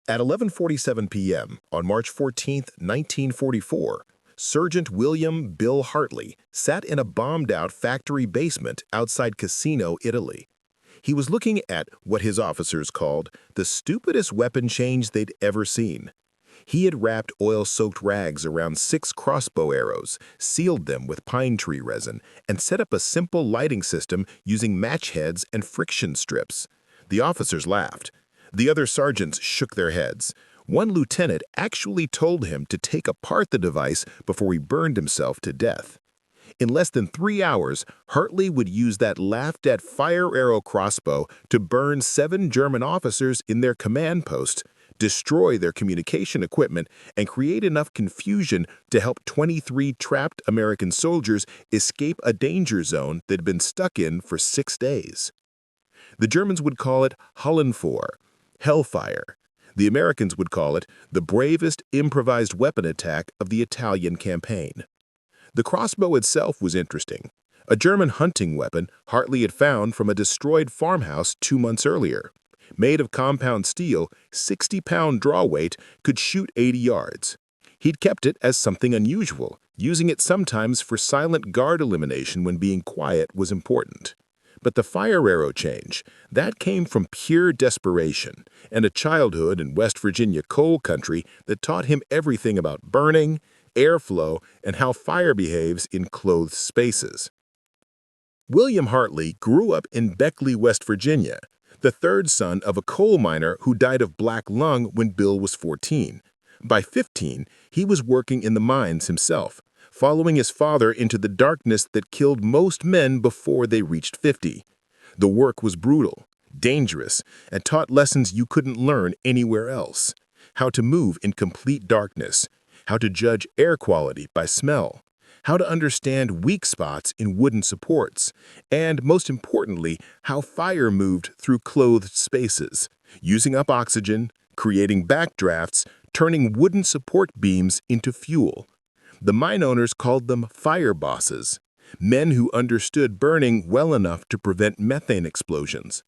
At 11:47 p.m. on March 14, 1944, Sergeant William Bill Hartley sat in a bombed-out factory basement outside Cassino, Italy. He was looking at what his officers called the stupidest weapon change they'd ever seen. He had wrapped oil-soaked rags around 6 crossbow arrows, sealed them with pine tree resin, and set up a simple lighting system using match heads and friction strips. The officers laughed. The other sergeants shook their heads. One lieutenant actually told him to take apart the device before he burned himself to death. In less than 3 hours, Hartley would use that laughed-at fire arrow crossbow to burn 7 German officers in their command post, destroy their communication equipment, and create enough confusion to help 23 trapped American soldiers escape a danger zone they'd been stuck in for 6 days. The Germans would call it Höllenfeuer, hellfire. The Americans would call it the bravest improvised weapon attack of the Italian campaign. The crossbow itself was interesting. A German hunting weapon Hartley had found from a destroyed farmhouse 2 months earlier. Made of compound steel, 60-pound draw weight, could shoot 80 yards. He'd kept it as something unusual, using it sometimes for silent guard elimination when being quiet was important. But the fire arrow change, that came from pure desperation and a childhood in West Virginia coal country that taught him everything about burning, airflow, and how fire behaves in closed spaces. William Hartley grew up in Beckley, West Virginia, the third son of a coal miner who died of black lung when Bill was 14. By 15, he was working in the mines himself, following his father into the darkness that killed most men before they reached 50. The work was brutal, dangerous, and taught lessons you couldn't learn anywhere else. How to move in complete darkness, how to judge air quality by smell, how to understand weak spots in wooden supports, and, most importantly, how fire moved through clothed spaces, using up oxygen, creating backdrafts, turning wooden support beams into fuel. The mine owners called them fire bosses, men who understood burning well enough to prevent methane explosions.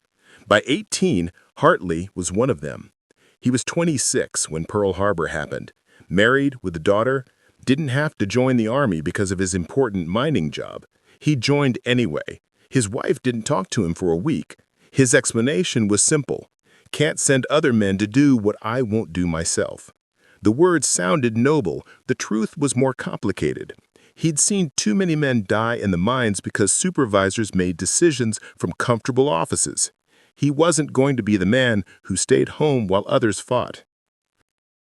By 18, Hartley was one of them. He was 26 when Pearl Harbor happened, married with a daughter, didn't have to join the army because of his important mining job. He joined anyway. His wife didn't talk to him for a week. His explanation was simple: can't send other men to do what I won't do myself. The words sounded noble. The truth was more complicated. He'd seen too many men die in the mines because supervisors made decisions from comfortable offices. He wasn't going to be the man who stayed home while others fought.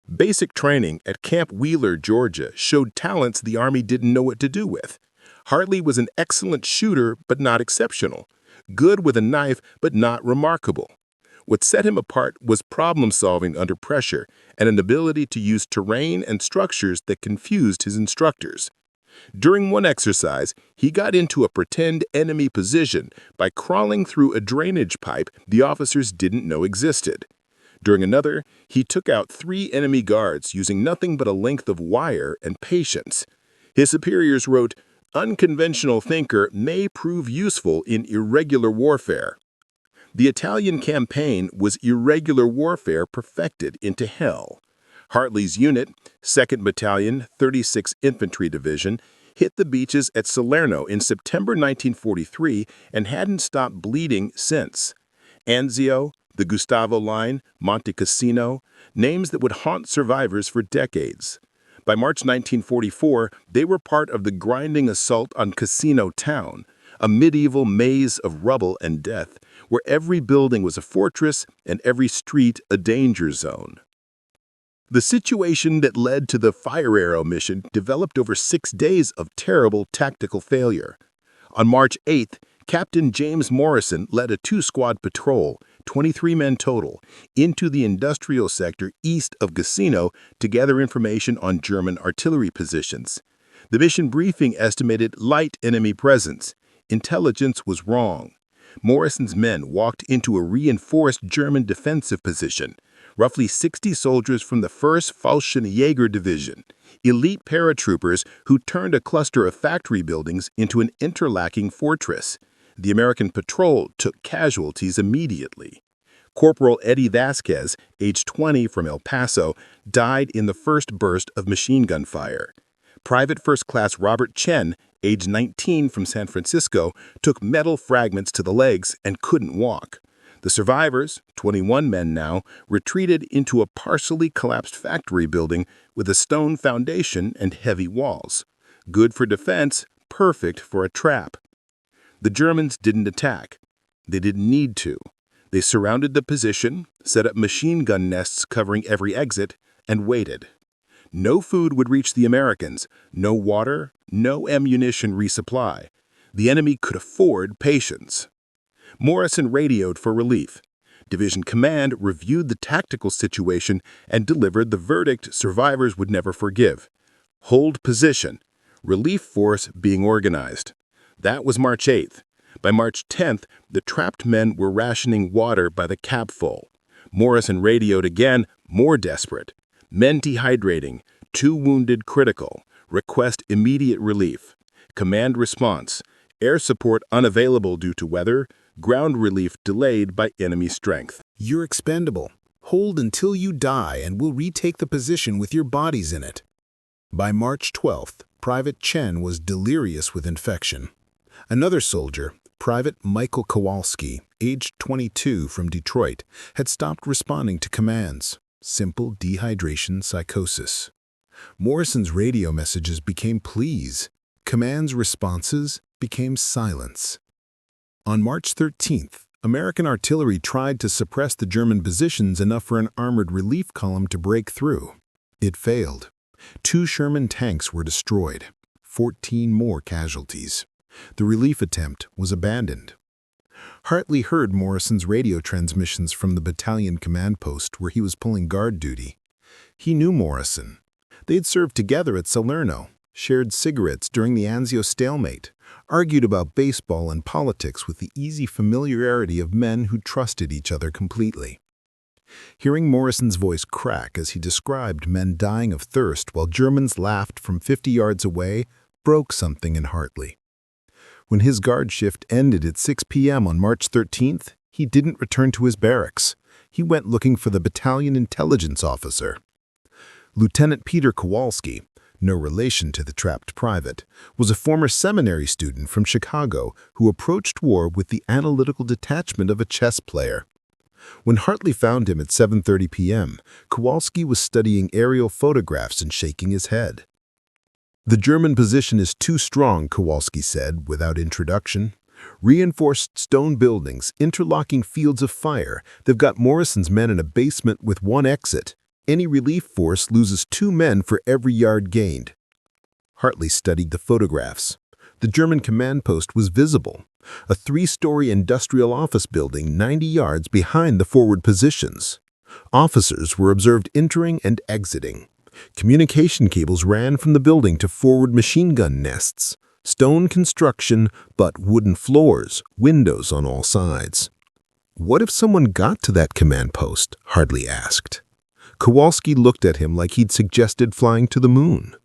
Basic training at Camp Wheeler, Georgia, showed talents the Army didn't know what to do with. Hartley was an excellent shooter, but not exceptional. Good with a knife, but not remarkable. What set him apart was problem-solving under pressure and an ability to use terrain and structures that confused his instructors. During one exercise, he got into a pretend enemy position by crawling through a drainage pipe the officers didn't know existed. During another, he took out 3 enemy guards using nothing but a length of wire and patience. His superiors wrote, "Unconventional thinker may prove useful in irregular warfare." The Italian campaign was irregular warfare perfected into hell. Hartley's unit, 2nd Battalion, 36th Infantry Division, hit the beaches at Salerno in September 1943 and hadn't stopped bleeding since. Anzio, the Gustavo Line, Monte Cassino, names that would haunt survivors for decades. By March 1944, they were part of the grinding assault on Cassino Town, a medieval maze of rubble and death, where every building was a fortress and every street a danger zone. The situation that led to the fire arrow mission developed over 6 days of terrible tactical failure. On March 8th, Captain James Morrison led a 2-squad patrol, 23 men total, into the industrial sector east of Cassino to gather information on German artillery positions. The mission briefing estimated light enemy presence. Intelligence was wrong. Morrison's men walked into a reinforced German defensive position, roughly 60 soldiers from the 1st Fallschirmjäger Division, elite paratroopers who turned a cluster of factory buildings into an interlacking fortress. The American patrol took casualties immediately. Corporal Eddie Vasquez, age 20 from El Paso, died in the first burst of machine gun fire. Private First Class Robert Chen, age 19 from San Francisco, took metal fragments to the legs and couldn't walk. The survivors, 21 men now, retreated into a partially collapsed factory building with a stone foundation and heavy walls. Good for defense, perfect for a trap. The Germans didn't attack. They didn't need to. They surrounded the position, set up machine gun nests covering every exit, and waited. No food would reach the Americans, no water, no ammunition resupply. The enemy could afford patience. Morrison radioed for relief. Division Command reviewed the tactical situation and delivered the verdict survivors would never forgive. Hold position. Relief force being organized. That was March 8th. By March 10th, the trapped men were rationing water by the capful. Morrison radioed again, more desperate. Men dehydrating, 2 wounded critical. Request immediate relief. Command response. Air support unavailable due to weather. Ground relief delayed by enemy strength. You're expendable. Hold until you die and we'll retake the position with your bodies in it. By March 12th, Private Chen was delirious with infection. Another soldier, Private Michael Kowalski, aged 22 from Detroit, had stopped responding to commands. Simple dehydration psychosis. Morrison's radio messages became pleas. Command's responses became silence. On March 13th, American artillery tried to suppress the German positions enough for an armored relief column to break through. It failed. 2 Sherman tanks were destroyed. 14 more casualties. The relief attempt was abandoned. Hartley heard Morrison's radio transmissions from the battalion command post where he was pulling guard duty. He knew Morrison. They'd served together at Salerno, shared cigarettes during the Anzio stalemate, argued about baseball and politics with the easy familiarity of men who trusted each other completely. Hearing Morrison's voice crack as he described men dying of thirst while Germans laughed from 50 yards away broke something in Hartley. When his guard shift ended at 6 p.m. on March 13th, he didn't return to his barracks. He went looking for the battalion intelligence officer. Lieutenant Peter Kowalski, no relation to the trapped private, was a former seminary student from Chicago who approached war with the analytical detachment of a chess player. When Hartley found him at 7:30 p.m., Kowalski was studying aerial photographs and shaking his head. "The German position is too strong," Kowalski said without introduction. "Reinforced stone buildings, interlocking fields of fire. They've got Morrison's men in a basement with 1 exit. Any relief force loses 2 men for every yard gained." Hartley studied the photographs. The German command post was visible, a 3-story industrial office building 90 yards behind the forward positions. Officers were observed entering and exiting. Communication cables ran from the building to forward machine gun nests. Stone construction, but wooden floors, windows on all sides. "What if someone got to that command post?" Hartley asked. Kowalski looked at him like he'd suggested flying to the moon.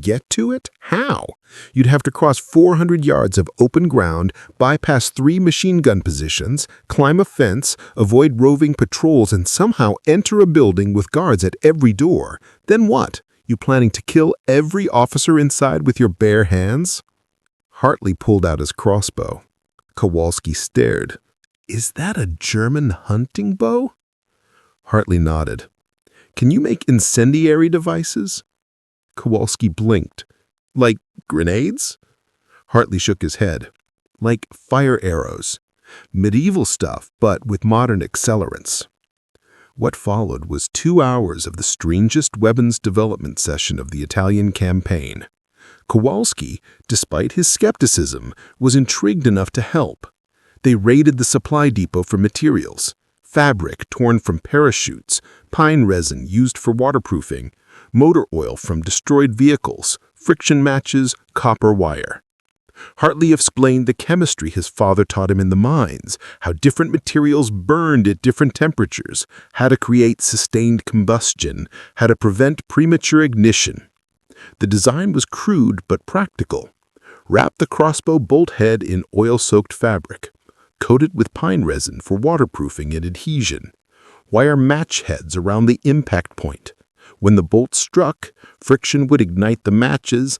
"Get to it? How? You'd have to cross 400 yards of open ground, bypass 3 machine gun positions, climb a fence, avoid roving patrols, and somehow enter a building with guards at every door. Then what? You planning to kill every officer inside with your bare hands?" Hartley pulled out his crossbow. Kowalski stared. "Is that a German hunting bow?" Hartley nodded. "Can you make incendiary devices?" Kowalski blinked. "Like grenades?" Hartley shook his head. "Like fire arrows. Medieval stuff, but with modern accelerants." What followed was 2 hours of the strangest weapons development session of the Italian campaign. Kowalski, despite his skepticism, was intrigued enough to help. They raided the supply depot for materials. Fabric torn from parachutes, pine resin used for waterproofing, motor oil from destroyed vehicles, friction matches, copper wire. Hartley explained the chemistry his father taught him in the mines, how different materials burned at different temperatures, how to create sustained combustion, how to prevent premature ignition. The design was crude but practical. Wrap the crossbow bolt head in oil-soaked fabric. Coat it with pine resin for waterproofing and adhesion. Wire match heads around the impact point. When the bolt struck, friction would ignite the matches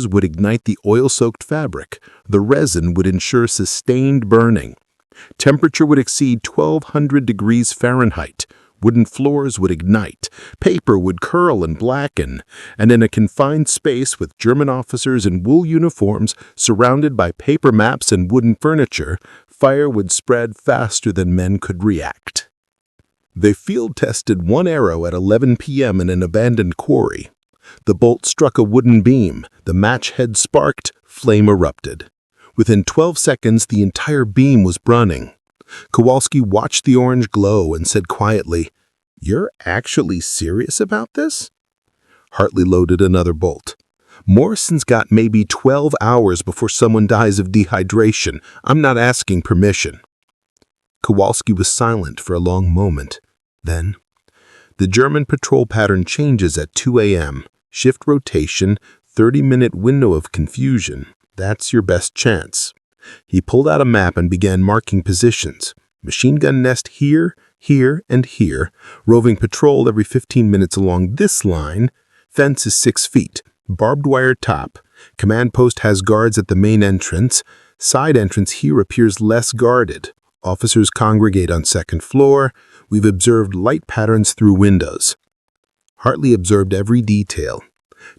would ignite the oil-soaked fabric, the resin would ensure sustained burning. Temperature would exceed 1200 degrees Fahrenheit. Wooden floors would ignite, paper would curl and blacken, and in a confined space with German officers in wool uniforms surrounded by paper maps and wooden furniture, fire would spread faster than men could react. They field-tested one arrow at 11 p.m. in an abandoned quarry. The bolt struck a wooden beam, the match head sparked, flame erupted. Within 12 seconds, the entire beam was burning. Kowalski watched the orange glow and said quietly, "You're actually serious about this?" Hartley loaded another bolt. "Morrison's got maybe 12 hours before someone dies of dehydration. I'm not asking permission." Kowalski was silent for a long moment. Then, "The German patrol pattern changes at 2 a.m. Shift rotation, 30-minute window of confusion. That's your best chance." He pulled out a map and began marking positions. Machine gun nest here, here, and here. Roving patrol every 15 minutes along this line. Fence is 6 feet. Barbed wire top. Command post has guards at the main entrance. Side entrance here appears less guarded. Officers congregate on second floor. We've observed light patterns through windows. Hartley observed every detail.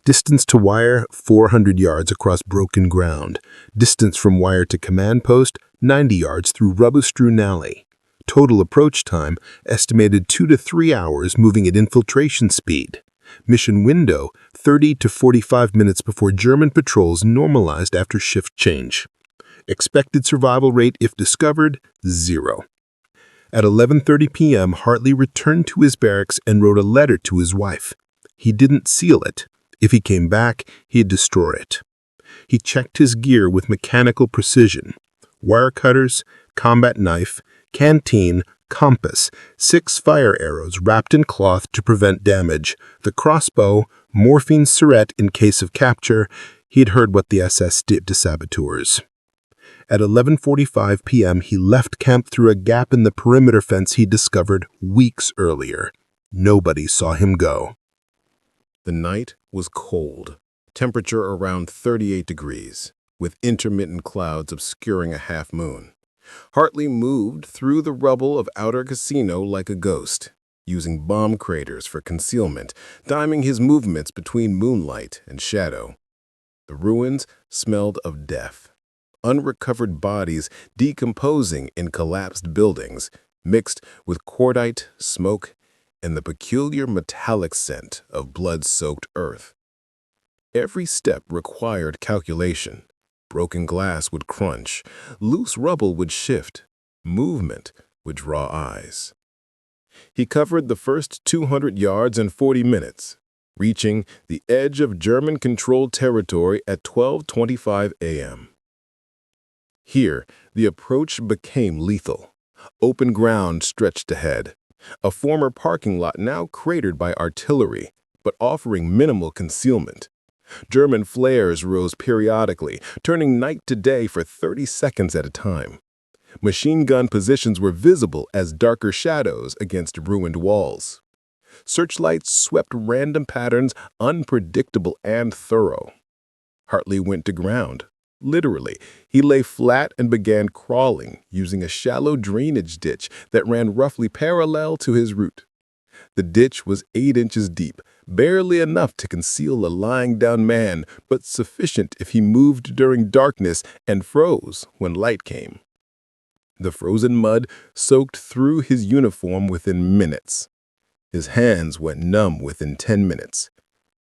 Distance to wire, 400 yards across broken ground. Distance from wire to command post, 90 yards through rubble-strewn alley. Total approach time, estimated 2 to 3 hours moving at infiltration speed. Mission window, 30 to 45 minutes before German patrols normalized after shift change. Expected survival rate if discovered, 0. At 11:30 p.m., Hartley returned to his barracks and wrote a letter to his wife. He didn't seal it. If he came back, he'd destroy it. He checked his gear with mechanical precision. Wire cutters, combat knife, canteen, compass, 6 fire arrows wrapped in cloth to prevent damage, the crossbow, morphine syringe in case of capture. He'd heard what the SS did to saboteurs. At 11:45 p.m., he left camp through a gap in the perimeter fence he discovered weeks earlier. Nobody saw him go. The night was cold, temperature around 38 degrees, with intermittent clouds obscuring a half moon. Hartley moved through the rubble of outer casino like a ghost, using bomb craters for concealment, diming his movements between moonlight and shadow. The ruins smelled of death. Unrecovered bodies decomposing in collapsed buildings, mixed with cordite, smoke, and the peculiar metallic scent of blood-soaked earth. Every step required calculation. Broken glass would crunch, loose rubble would shift, movement would draw eyes. He covered the first 200 yards in 40 minutes, reaching the edge of German-controlled territory at 12:25 a.m. Here, the approach became lethal. Open ground stretched ahead, a former parking lot now cratered by artillery, but offering minimal concealment. German flares rose periodically, turning night to day for 30 seconds at a time. Machine gun positions were visible as darker shadows against ruined walls. Searchlights swept random patterns, unpredictable and thorough. Hartley went to ground. Literally, he lay flat and began crawling, using a shallow drainage ditch that ran roughly parallel to his route. The ditch was 8 inches deep, barely enough to conceal a lying-down man, but sufficient if he moved during darkness and froze when light came. The frozen mud soaked through his uniform within minutes. His hands went numb within 10 minutes.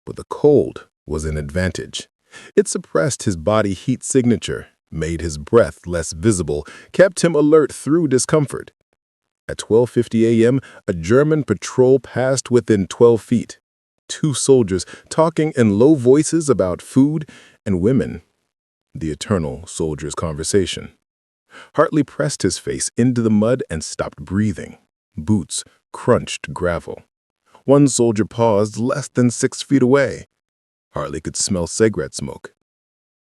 But the cold was an advantage. It suppressed his body heat signature, made his breath less visible, kept him alert through discomfort. At 12:50 a.m., a German patrol passed within 12 feet. 2 soldiers talking in low voices about food and women. The eternal soldier's conversation. Hartley pressed his face into the mud and stopped breathing. Boots crunched gravel. One soldier paused less than 6 feet away. Hartley could smell cigarette smoke.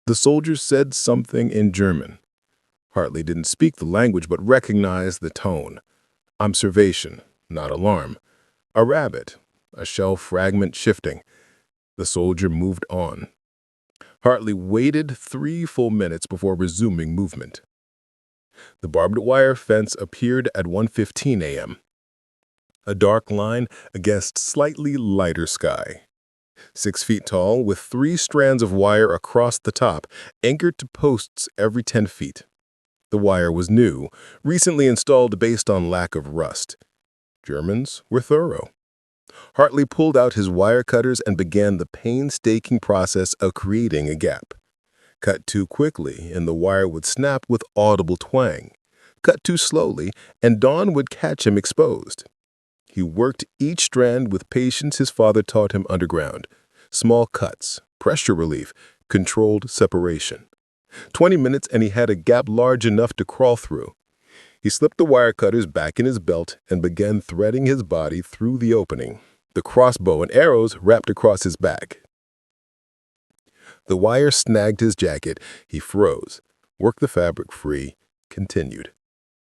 The soldier said something in German. Hartley didn't speak the language but recognized the tone. Observation, not alarm. A rabbit, a shell fragment shifting. The soldier moved on. Hartley waited 3 full minutes before resuming movement. The barbed wire fence appeared at 1:15 a.m., a dark line against slightly lighter sky. 6 feet tall, with 3 strands of wire across the top, anchored to posts every 10 feet. The wire was new, recently installed based on lack of rust. Germans were thorough. Hartley pulled out his wire cutters and began the painstaking process of creating a gap. Cut too quickly, and the wire would snap with audible twang. Cut too slowly, and Dawn would catch him exposed. He worked each strand with patience his father taught him underground. Small cuts, pressure relief, controlled separation. 20 minutes and he had a gap large enough to crawl through. He slipped the wire cutters back in his belt and began threading his body through the opening, the crossbow and arrows wrapped across his back. The wire snagged his jacket. He froze, worked the fabric free, continued.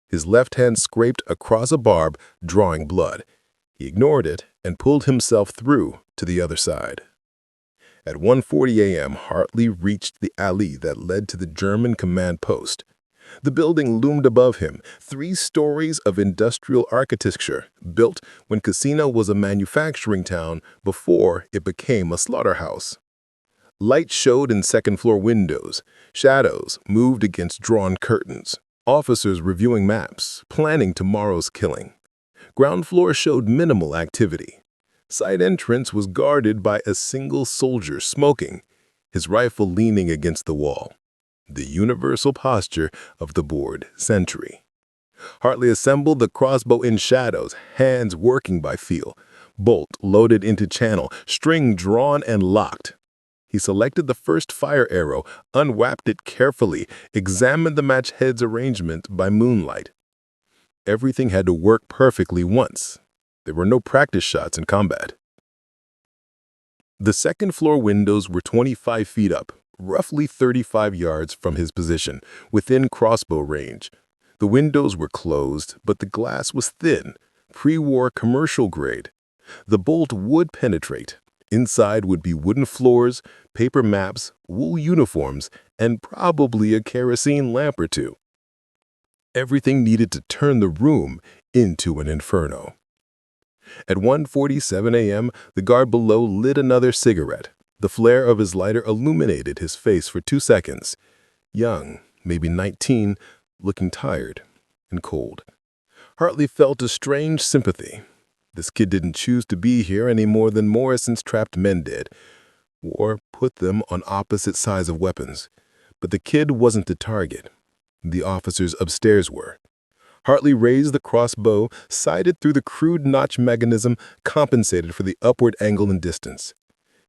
His left hand scraped across a barb, drawing blood. He ignored it and pulled himself through to the other side. At 1:40 a.m., Hartley reached the alley that led to the German command post. The building loomed above him, 3 stories of industrial architecture, built when Cassino was a manufacturing town before it became a slaughterhouse. Light showed in second-floor windows. Shadows moved against drawn curtains. Officers reviewing maps, planning tomorrow's killing. Ground floor showed minimal activity. Side entrance was guarded by a single soldier smoking, his rifle leaning against the wall. The universal posture of the bored sentry. Hartley assembled the crossbow in shadows, hands working by feel. Bolt loaded into channel, string drawn and locked. He selected the first fire arrow, unwrapped it carefully, examined the match head's arrangement by moonlight. Everything had to work perfectly once. There were no practice shots in combat. The second-floor windows were 25 feet up, roughly 35 yards from his position, within crossbow range. The windows were closed, but the glass was thin, pre-war commercial grade. The bolt would penetrate. Inside would be wooden floors, paper maps, wool uniforms, and probably a kerosene lamp or two. Everything needed to turn the room into an inferno. At 1:47 a.m., the guard below lit another cigarette. The flare of his lighter illuminated his face for 2 seconds. Young, maybe 19, looking tired and cold. Hartley felt a strange sympathy. This kid didn't choose to be here any more than Morrison's trapped men did. War put them on opposite sides of weapons. But the kid wasn't the target. The officers upstairs were. Hartley raised the crossbow, sighted through the crude notch mechanism, compensated for the upward angle and distance.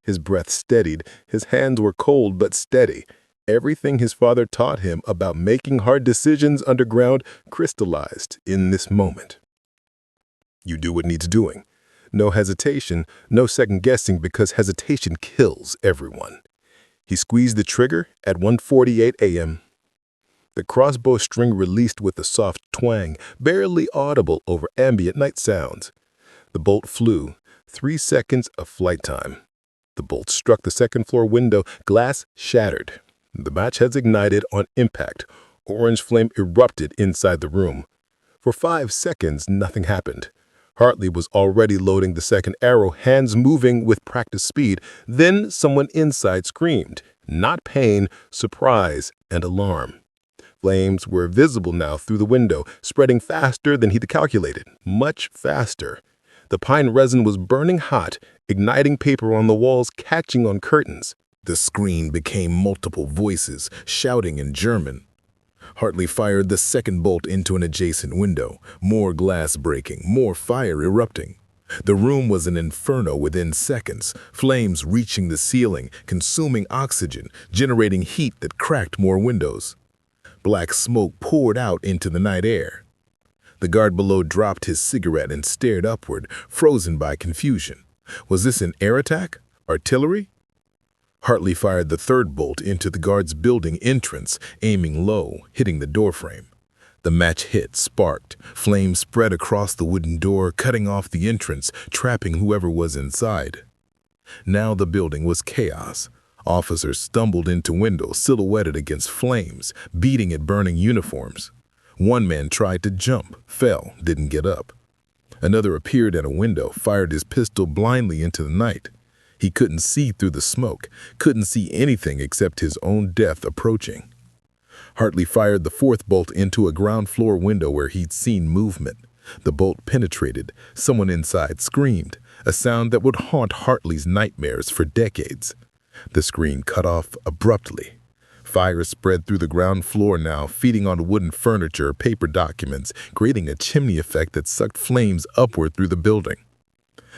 His breath steadied. His hands were cold but steady. Everything his father taught him about making hard decisions underground crystallized in this moment. You do what needs doing. No hesitation, no second-guessing, because hesitation kills everyone. He squeezed the trigger at 1:48 a.m. The crossbow string released with a soft twang, barely audible over ambient night sounds. The bolt flew, 3 seconds of flight time. The bolt struck the second-floor window, glass shattered. The matchheads ignited on impact. Orange flame erupted inside the room. For 5 seconds, nothing happened. Hartley was already loading the second arrow, hands moving with practiced speed. Then someone inside screamed. Not pain, surprise, and alarm. Flames were visible now through the window, spreading faster than he'd calculated, much faster. The pine resin was burning hot, igniting paper on the walls, catching on curtains. The screen became multiple voices, shouting in German. Hartley fired the second bolt into an adjacent window, more glass breaking, more fire erupting. The room was an inferno within seconds, flames reaching the ceiling, consuming oxygen, generating heat that cracked more windows. Black smoke poured out into the night air. The guard below dropped his cigarette and stared upward, frozen by confusion. Was this an air attack? Artillery? Hartley fired the third bolt into the guard's building entrance, aiming low, hitting the doorframe. The match hit, sparked. Flames spread across the wooden door, cutting off the entrance, trapping whoever was inside. Now the building was chaos. Officers stumbled into windows, silhouetted against flames, beating at burning uniforms. One man tried to jump, fell, didn't get up. Another appeared at a window, fired his pistol blindly into the night. He couldn't see through the smoke, couldn't see anything except his own death approaching. Hartley fired the fourth bolt into a ground floor window where he'd seen movement. The bolt penetrated. Someone inside screamed, a sound that would haunt Hartley's nightmares for decades. The screen cut off abruptly. Fire spread through the ground floor now, feeding on wooden furniture, paper documents, creating a chimney effect that sucked flames upward through the building.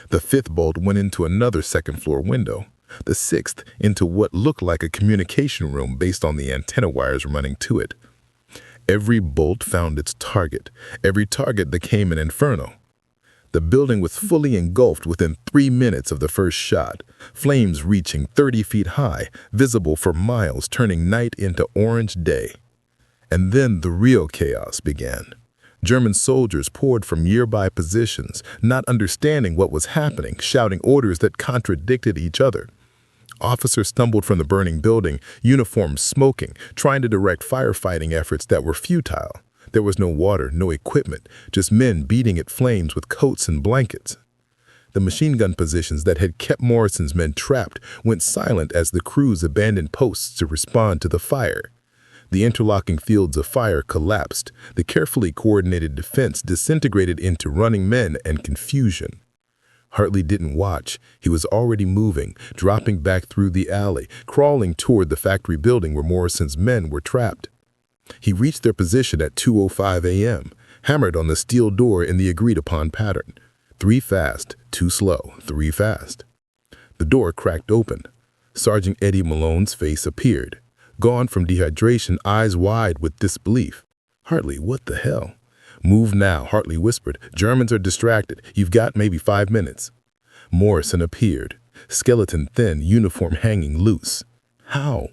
The fifth bolt went into another second-floor window. The sixth into what looked like a communication room based on the antenna wires running to it. Every bolt found its target. Every target became an inferno. The building was fully engulfed within 3 minutes of the first shot, flames reaching 30 feet high, visible for miles, turning night into orange day. And then the real chaos began. German soldiers poured from nearby positions, not understanding what was happening, shouting orders that contradicted each other. Officers stumbled from the burning building, uniforms smoking, trying to direct firefighting efforts that were futile. There was no water, no equipment, just men beating at flames with coats and blankets. The machine gun positions that had kept Morrison's men trapped went silent as the crews abandoned posts to respond to the fire. The interlocking fields of fire collapsed. The carefully coordinated defense disintegrated into running men and confusion. Hartley didn't watch. He was already moving, dropping back through the alley, crawling toward the factory building where Morrison's men were trapped. He reached their position at 2:05 a.m., hammered on the steel door in the agreed-upon pattern. 3 fast, 2 slow, 3 fast. The door cracked open. Sergeant Eddie Malone's face appeared. Gone from dehydration, eyes wide with disbelief. "Hartley, what the hell?" "Move now," Hartley whispered. "Germans are distracted. You've got maybe 5 minutes." Morrison appeared, skeleton thin, uniform hanging loose. "How?"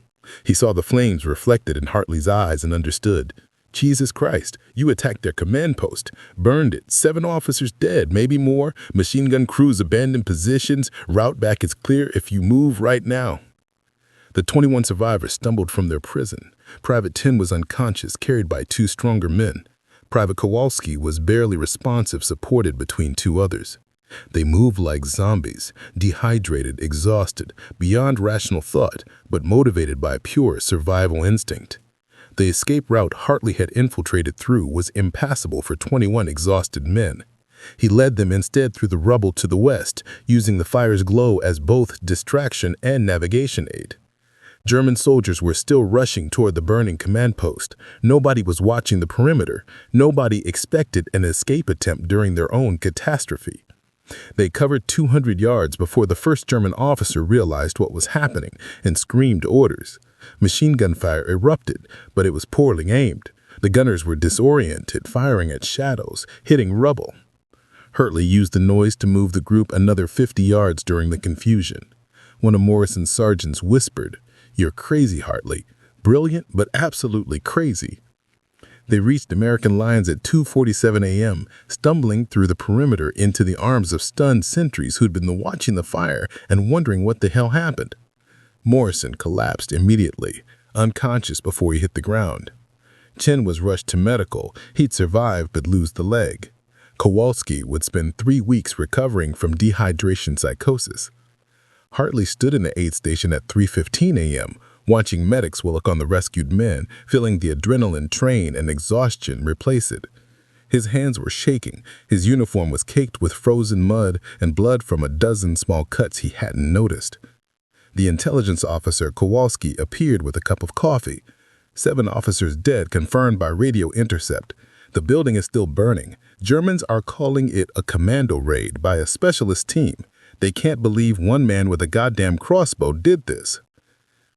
He saw the flames reflected in Hartley's eyes and understood. "Jesus Christ, you attacked their command post, burned it, 7 officers dead, maybe more, machine gun crews abandoned positions, route back is clear if you move right now." The 21 survivors stumbled from their prison. Private Tin was unconscious, carried by 2 stronger men. Private Kowalski was barely responsive, supported between 2 others. They moved like zombies, dehydrated, exhausted, beyond rational thought, but motivated by pure survival instinct. The escape route Hartley had infiltrated through was impassable for 21 exhausted men. He led them instead through the rubble to the west, using the fire's glow as both distraction and navigation aid. German soldiers were still rushing toward the burning command post. Nobody was watching the perimeter. Nobody expected an escape attempt during their own catastrophe. They covered 200 yards before the first German officer realized what was happening and screamed orders. Machine gun fire erupted, but it was poorly aimed. The gunners were disoriented, firing at shadows, hitting rubble. Hartley used the noise to move the group another 50 yards during the confusion. One of Morrison's sergeants whispered, "You're crazy, Hartley. Brilliant, but absolutely crazy." They reached American lines at 2:47 a.m., stumbling through the perimeter into the arms of stunned sentries who'd been watching the fire and wondering what the hell happened. Morrison collapsed immediately, unconscious before he hit the ground. Chen was rushed to medical. He'd survive but lose the leg. Kowalski would spend 3 weeks recovering from dehydration psychosis. Hartley stood in the aid station at 3:15 a.m., watching medics work on the rescued men, feeling the adrenaline train and exhaustion replace it. His hands were shaking. His uniform was caked with frozen mud and blood from a dozen small cuts he hadn't noticed. The intelligence officer, Kowalski, appeared with a cup of coffee. 7 officers dead, confirmed by radio intercept. The building is still burning. Germans are calling it a commando raid by a specialist team. They can't believe one man with a goddamn crossbow did this.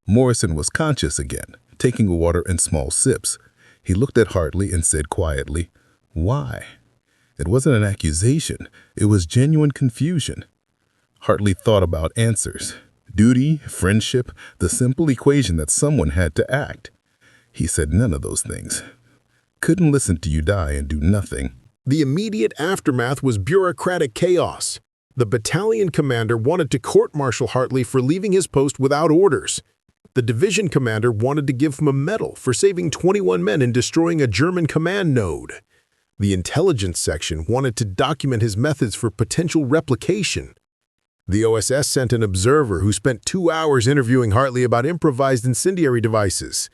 Morrison was conscious again, taking water in small sips. He looked at Hartley and said quietly, "Why?" It wasn't an accusation. It was genuine confusion. Hartley thought about answers. Duty, friendship, the simple equation that someone had to act. He said none of those things. couldn't listen to you die and do nothing. The immediate aftermath was bureaucratic chaos. The battalion commander wanted to court-martial Hartley for leaving his post without orders. The division commander wanted to give him a medal for saving 21 men and destroying a German command node. The intelligence section wanted to document his methods for potential replication. The OSS sent an observer who spent 2 hours interviewing Hartley about improvised incendiary devices.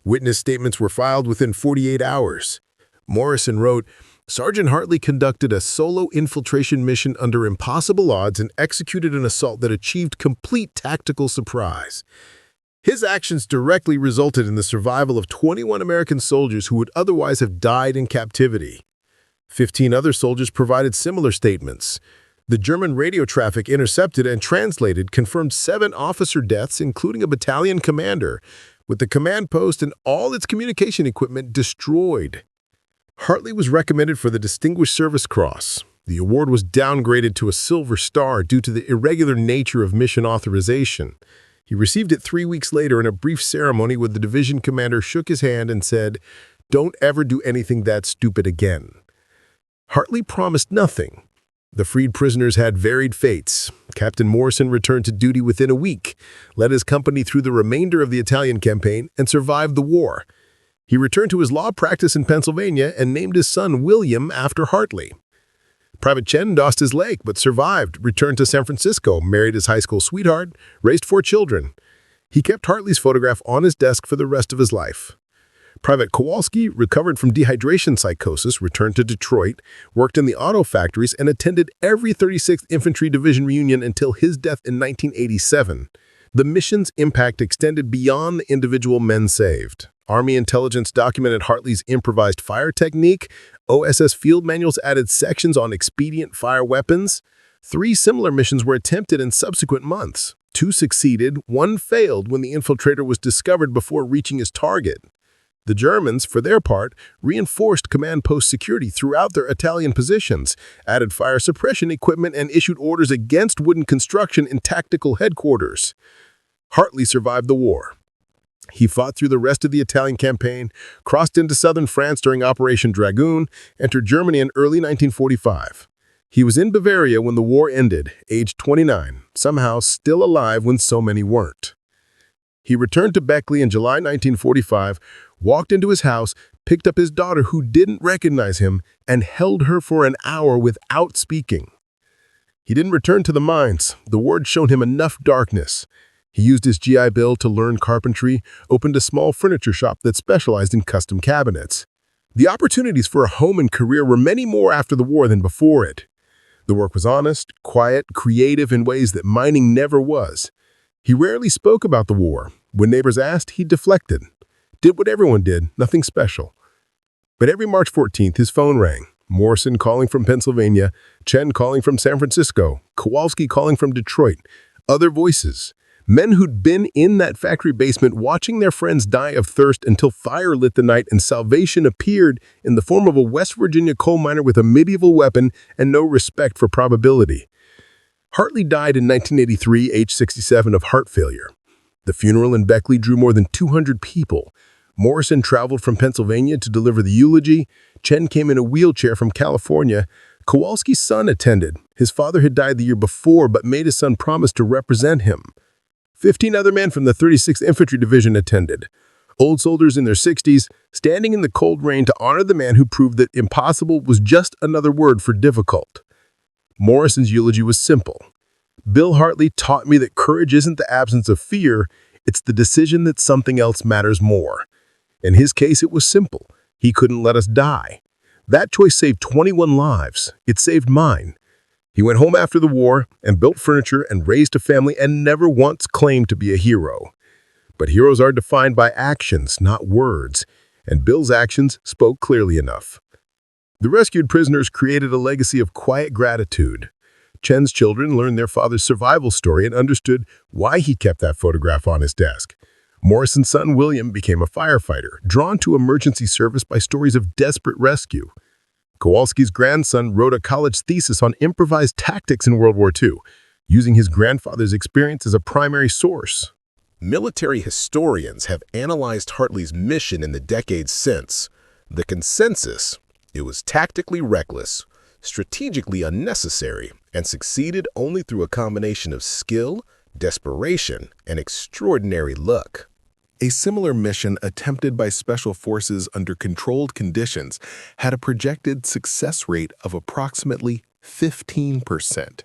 Witness statements were filed within 48 hours. Morrison wrote, "Sergeant Hartley conducted a solo infiltration mission under impossible odds and executed an assault that achieved complete tactical surprise. His actions directly resulted in the survival of 21 American soldiers who would otherwise have died in captivity." 15 other soldiers provided similar statements. The German radio traffic intercepted and translated confirmed 7 officer deaths, including a battalion commander, with the command post and all its communication equipment destroyed. Hartley was recommended for the Distinguished Service Cross. The award was downgraded to a Silver Star due to the irregular nature of mission authorization. He received it 3 weeks later in a brief ceremony where the division commander shook his hand and said, "Don't ever do anything that stupid again." Hartley promised nothing. The freed prisoners had varied fates. Captain Morrison returned to duty within a week, led his company through the remainder of the Italian campaign, and survived the war. He returned to his law practice in Pennsylvania and named his son William after Hartley. Private Chen lost his leg but survived, returned to San Francisco, married his high school sweetheart, raised 4 children. He kept Hartley's photograph on his desk for the rest of his life. Private Kowalski recovered from dehydration psychosis, returned to Detroit, worked in the auto factories, and attended every 36th Infantry Division reunion until his death in 1987. The mission's impact extended beyond the individual men saved. Army intelligence documented Hartley's improvised fire technique. OSS field manuals added sections on expedient fire weapons. 3 similar missions were attempted in subsequent months. 2 succeeded, 1 failed when the infiltrator was discovered before reaching his target. The Germans, for their part, reinforced command post security throughout their Italian positions, added fire suppression equipment, and issued orders against wooden construction in tactical headquarters. Hartley survived the war. He fought through the rest of the Italian campaign, crossed into southern France during Operation Dragoon, entered Germany in early 1945. He was in Bavaria when the war ended, aged 29, somehow still alive when so many weren't. He returned to Beckley in July 1945, walked into his house, picked up his daughter who didn't recognize him, and held her for an hour without speaking. He didn't return to the mines. The war had shown him enough darkness. He used his GI Bill to learn carpentry, opened a small furniture shop that specialized in custom cabinets. The opportunities for a home and career were many more after the war than before it. The work was honest, quiet, creative in ways that mining never was. He rarely spoke about the war. When neighbors asked, he deflected. Did what everyone did, nothing special. But every March 14th, his phone rang. Morrison calling from Pennsylvania, Chen calling from San Francisco, Kowalski calling from Detroit. Other voices. Men who'd been in that factory basement watching their friends die of thirst until fire lit the night and salvation appeared in the form of a West Virginia coal miner with a medieval weapon and no respect for probability. Hartley died in 1983, age 67, of heart failure. The funeral in Beckley drew more than 200 people. Morrison traveled from Pennsylvania to deliver the eulogy. Chen came in a wheelchair from California. Kowalski's son attended. His father had died the year before but made his son promise to represent him. 15 other men from the 36th Infantry Division attended. Old soldiers in their 60s, standing in the cold rain to honor the man who proved that impossible was just another word for difficult. Morrison's eulogy was simple. Bill Hartley taught me that courage isn't the absence of fear, it's the decision that something else matters more. In his case, it was simple. He couldn't let us die. That choice saved 21 lives. It saved mine. He went home after the war and built furniture and raised a family and never once claimed to be a hero. But heroes are defined by actions, not words, and Bill's actions spoke clearly enough. The rescued prisoners created a legacy of quiet gratitude. Chen's children learned their father's survival story and understood why he kept that photograph on his desk. Morrison's son William became a firefighter, drawn to emergency service by stories of desperate rescue. Kowalski's grandson wrote a college thesis on improvised tactics in World War II, using his grandfather's experience as a primary source. Military historians have analyzed Hartley's mission in the decades since. The consensus: it was tactically reckless, strategically unnecessary, and succeeded only through a combination of skill, desperation, and extraordinary luck. A similar mission attempted by special forces under controlled conditions had a projected success rate of approximately 15%.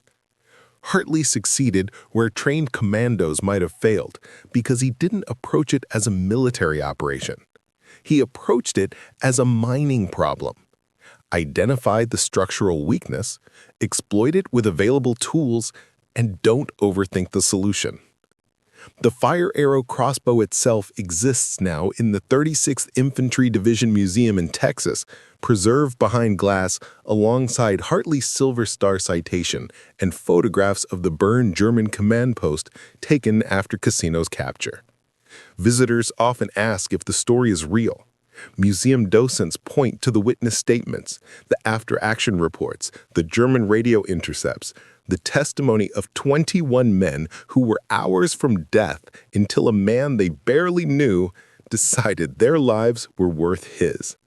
Hartley succeeded where trained commandos might have failed because he didn't approach it as a military operation. He approached it as a mining problem. Identified the structural weakness, exploit it with available tools, and don't overthink the solution. The fire arrow crossbow itself exists now in the 36th Infantry Division Museum in Texas, preserved behind glass alongside Hartley's Silver Star citation and photographs of the burned German command post taken after Cassino's capture. Visitors often ask if the story is real. Museum docents point to the witness statements, the after-action reports, the German radio intercepts, the testimony of 21 men who were hours from death until a man they barely knew decided their lives were worth his.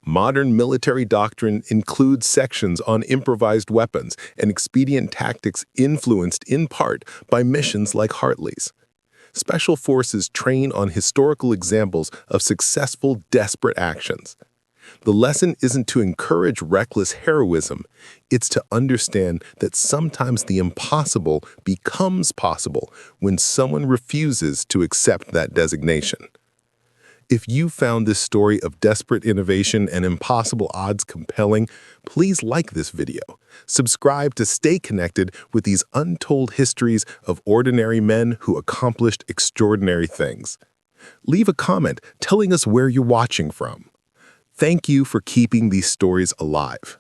Modern military doctrine includes sections on improvised weapons and expedient tactics influenced in part by missions like Hartley's. Special forces train on historical examples of successful, desperate actions. The lesson isn't to encourage reckless heroism, it's to understand that sometimes the impossible becomes possible when someone refuses to accept that designation. If you found this story of desperate innovation and impossible odds compelling, please like this video. Subscribe to stay connected with these untold histories of ordinary men who accomplished extraordinary things. Leave a comment telling us where you're watching from. Thank you for keeping these stories alive.